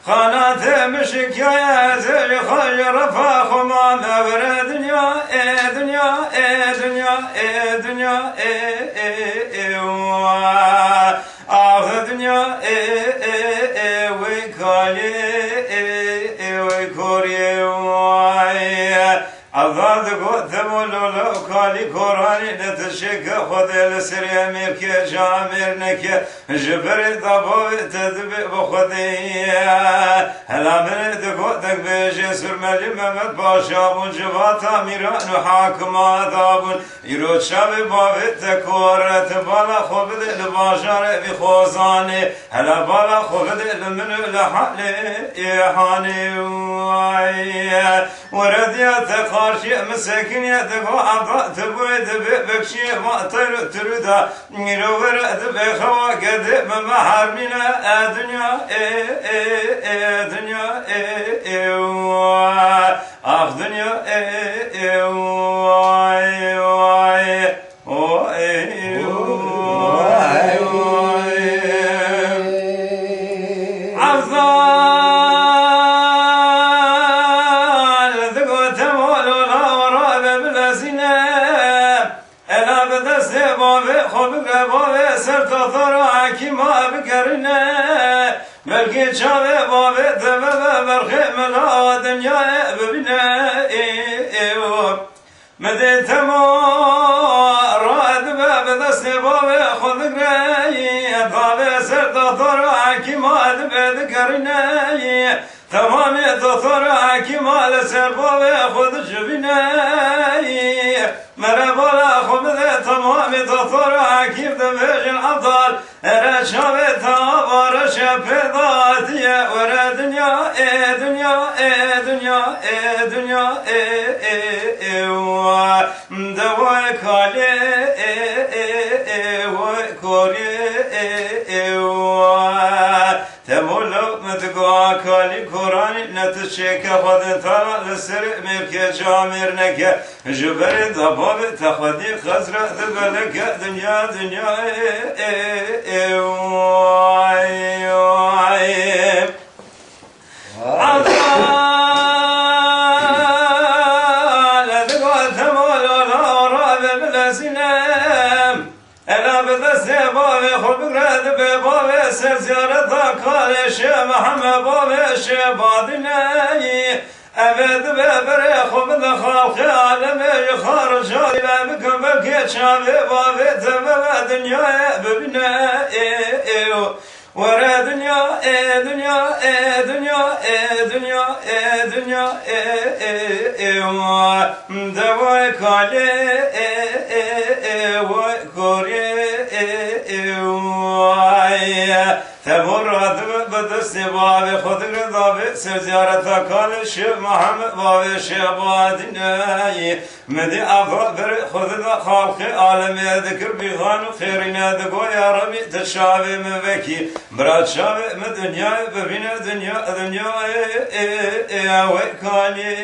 خانات مشك يا زي خير فاخما مبر دنيا دنيا دنيا دنيا آخ دنيا ويكالي ويكوري أضاد قدم ولو كالي كوراني نتشك خذ السر أمير كي جامر نك جبر ضبو تدبي بخذي هلا من دقودك بيجي سر ملي ممد باشا منجبات أميران وحاكما دابون يرود شاب بابت كورت بالا خبد الباشار بخوزاني هلا بالا خبد من لحالي إحاني ورديات خارشي مساكن يدقو عضاء تبويد بكشي ما تردا نيرو ورد بخوا قد بمحارمنا دنيا دنيا آخ دنيا بلکه چاوه بابه دمه برخه ملا دنیا ببینه مده تما راد به دست بابه خود گری بابه سر دکتر حکیمات بدکرینه تمام دکتر حکیمات سر بابه خود جبینه مرا بالا خود تمام دکتر حکیم دمجن عبدال رشاوه تا بارش پیداتیه ور دنیا دنیا دنیا دنیا دوای کالی و کوری تمولو متقوا کالی کورانی نتشک خود تا لسر مرک جامر نک جبر دباب تخدی خزر دبلک دنیا دنیا زيارة كالش محمد بابش بادناي أبد ببر خبز خالق عالم خارج بكم بكي شابي بابي تبع دنيا ببناي ورا دنيا دنيا دنيا دنيا دنيا دواء كالي وكوري تمر بدست باب خود رضا سر زیارت کالش محمد باب شبادنای مدی افراد بر خود خالق عالم ذکر بیخان خیرین دگو یا ربی تشابه مبکی برات شابه مدنیا ببین دنیا دنیا و کالی